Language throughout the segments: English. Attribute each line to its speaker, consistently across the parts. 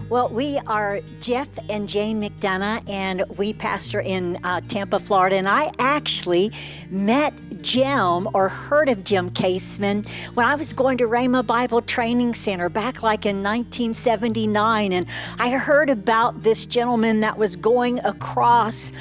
Speaker 1: Well, we are Jeff and Jane McDonough, and we pastor in Tampa, Florida. And I actually met Jim, or heard of Jim Caseman, when I was going to Rhema Bible Training Center back like in 1979. And I heard about this gentleman that was going across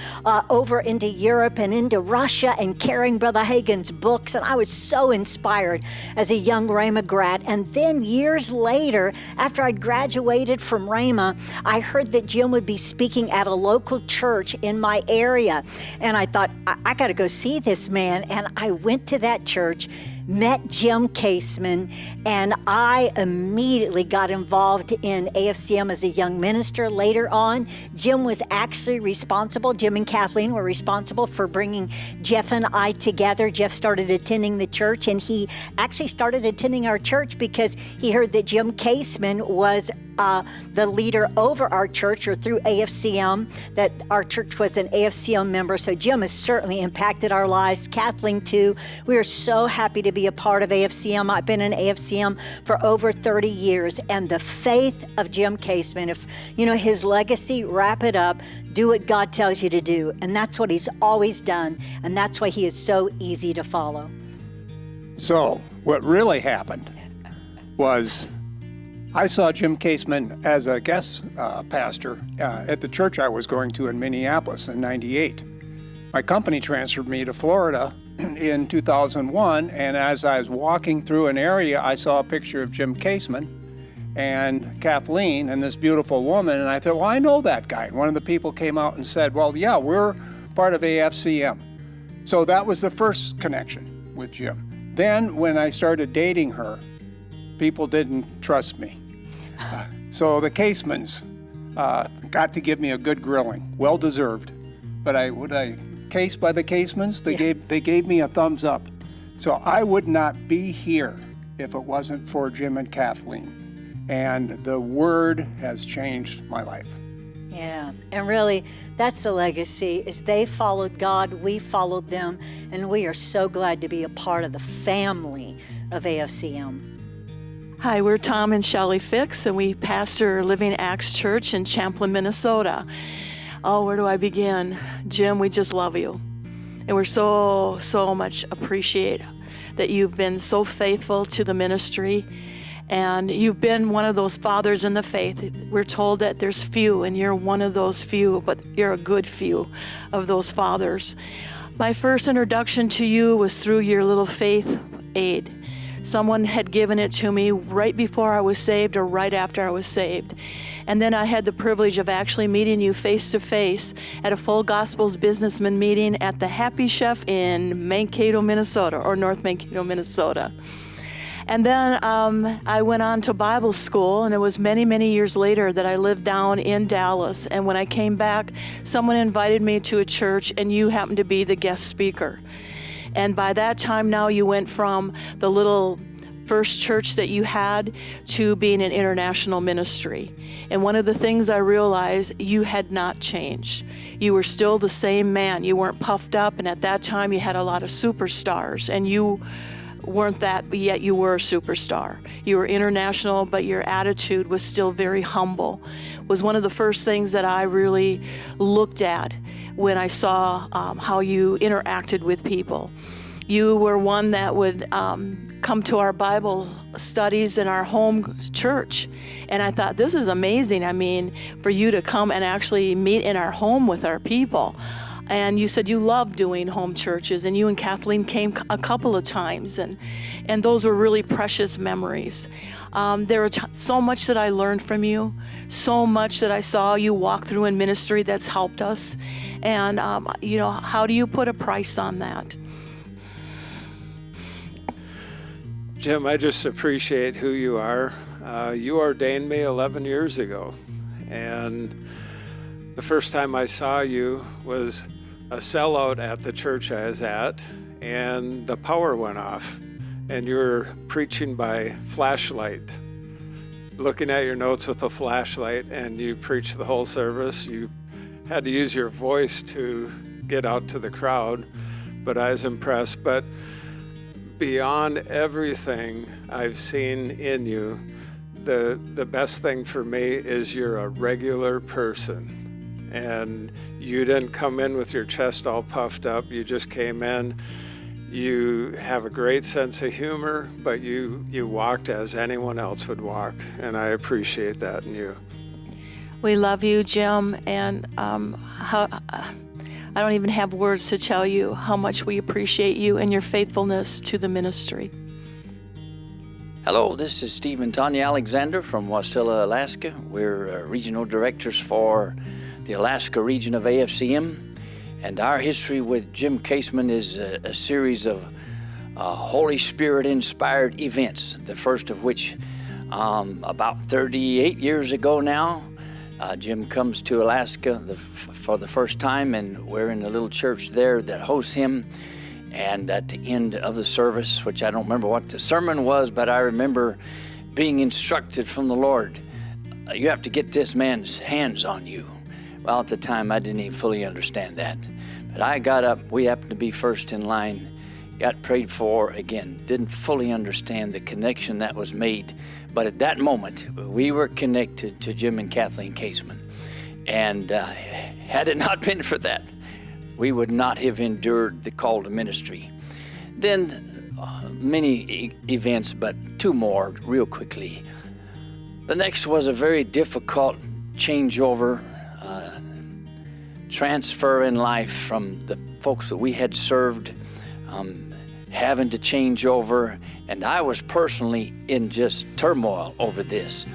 Speaker 1: over into Europe and into Russia and carrying Brother Hagin's books. And I was so inspired as a young Rhema grad. And then years later, after I'd graduated from Rhema, I heard that Jim would be speaking at a local church in my area. And I thought, I got to go see this man. And I went to that church, met Jim Caseman, and I immediately got involved in AFCM as a young minister. Later on, Jim was actually responsible, Jim and Kathleen were responsible for bringing Jeff and I together. Jeff started attending the church, and he actually started attending our church because he heard that Jim Caseman was the leader over our church, or through AFCM, that our church was an AFCM member. So Jim has certainly impacted our lives. Kathleen too. We are so happy to be a part of AFCM. I've been in AFCM for over 30 years, and the faith of Jim Caseman, if you know his legacy, wrap it up, do what God tells you to do. And that's what he's always done. And that's why he is so easy to follow.
Speaker 2: So what really happened was I saw Jim Caseman as a guest pastor at the church I was going to in Minneapolis in '98. My company transferred me to Florida in 2001, and as I was walking through an area, I saw a picture of Jim Caseman and Kathleen and this beautiful woman, and I thought, well, I know that guy. And one of the people came out and said, well, yeah, we're part of AFCM. So that was the first connection with Jim. Then when I started dating her, people didn't trust me. So the Casemans got to give me a good grilling, well deserved. But would I case by the Casemans? They gave me a thumbs up. So I would not be here if it wasn't for Jim and Kathleen. And the word has changed my life.
Speaker 1: Yeah, and really, that's the legacy, is they followed God, we followed them, and we are so glad to be a part of the family of AFCM.
Speaker 3: Hi, we're Tom and Shelley Fix, and we pastor Living Acts Church in Champlin, Minnesota. Oh, where do I begin? Jim, we just love you. And we're so much appreciate that you've been so faithful to the ministry. And you've been one of those fathers in the faith. We're told that there's few, and you're one of those few, but you're a good few of those fathers. My first introduction to you was through your little faith aid. Someone had given it to me right before I was saved or right after I was saved. And then I had the privilege of actually meeting you face to face at a Full Gospels businessman meeting at the Happy Chef in Mankato, Minnesota, or North Mankato, Minnesota. And then I went on to Bible school, and it was many years later that I lived down in Dallas. And when I came back, someone invited me to a church, and you happened to be the guest speaker. And by that time now, you went from the little first church that you had to being an international ministry. And one of the things I realized, you had not changed. You were still the same man. You weren't puffed up, and at that time you had a lot of superstars, and you weren't that, but yet you were a superstar. You were international, but your attitude was still very humble. Was one of the first things that I really looked at when I saw how you interacted with people. You were one that would come to our Bible studies in our home church. And I thought, this is amazing. I mean, for you to come and actually meet in our home with our people. And you said you loved doing home churches, and you and Kathleen came a couple of times, and those were really precious memories. There was so much that I learned from you, so much that I saw you walk through in ministry that's helped us. And, how do you put a price on that?
Speaker 4: Jim, I just appreciate who you are. You ordained me 11 years ago, and the first time I saw you was a sellout at the church I was at, and the power went off, and you were preaching by flashlight, looking at your notes with a flashlight, and you preached the whole service. You had to use your voice to get out to the crowd, but I was impressed. But beyond everything I've seen in you, the best thing for me is you're a regular person. And you didn't come in with your chest all puffed up. You just came in. You have a great sense of humor, but you walked as anyone else would walk. And I appreciate that in you.
Speaker 3: We love you, Jim, and I don't even have words to tell you how much we appreciate you and your faithfulness to the ministry.
Speaker 5: Hello, this is Steve and Tanya Alexander from Wasilla, Alaska. We're regional directors for the Alaska region of AFCM, and our history with Jim Caseman is a series of Holy Spirit-inspired events, the first of which about 38 years ago now. Jim comes to Alaska for the first time, and we're in a little church there that hosts him. And at the end of the service, which I don't remember what the sermon was, but I remember being instructed from the Lord, you have to get this man's hands on you. Well, at the time, I didn't even fully understand that. But I got up, we happened to be first in line, got prayed for, again, didn't fully understand the connection that was made. But at that moment, we were connected to Jim and Kathleen Caseman. And had it not been for that, we would not have endured the call to ministry. Then many events, but two more real quickly. The next was a very difficult changeover, transfer in life from the folks that we had served, having to change over, and I was personally in just turmoil over this,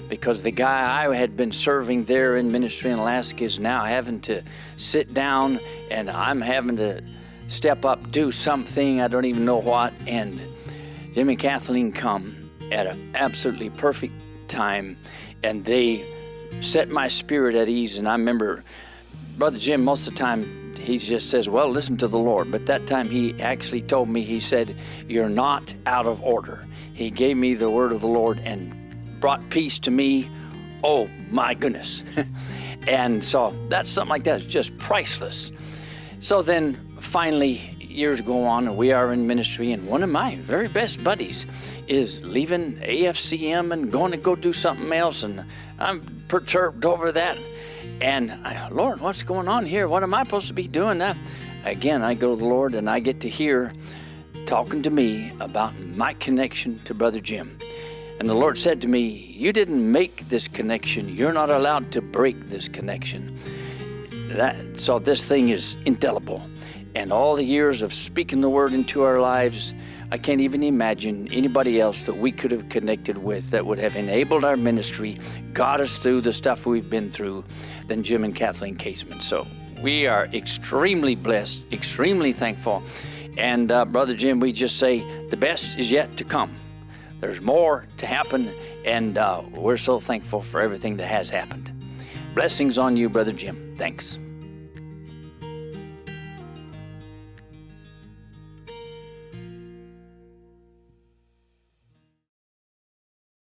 Speaker 5: because the guy I had been serving there in ministry in Alaska is now having to sit down, and I'm having to step up, do something, I don't even know what, and Jim and Kathleen come at an absolutely perfect time, and they set my spirit at ease. And I remember Brother Jim, most of the time, he just says, well, listen to the Lord. But that time he actually told me, he said, you're not out of order. He gave me the word of the Lord and brought peace to me. Oh, my goodness. And so that's something like that. It's just priceless. So then finally, years go on, and we are in ministry, and one of my very best buddies is leaving AFCM and going to go do something else, and I'm perturbed over that. And Lord, what's going on here? What am I supposed to be doing? Again, I go to the Lord, and I get to hear talking to me about my connection to Brother Jim. And the Lord said to me, you didn't make this connection. You're not allowed to break this connection. So this thing is indelible. And all the years of speaking the word into our lives, I can't even imagine anybody else that we could have connected with that would have enabled our ministry, got us through the stuff we've been through, than Jim and Kathleen Caseman. So we are extremely blessed, extremely thankful. And Brother Jim, we just say the best is yet to come. There's more to happen, and we're so thankful for everything that has happened. Blessings on you, Brother Jim. Thanks.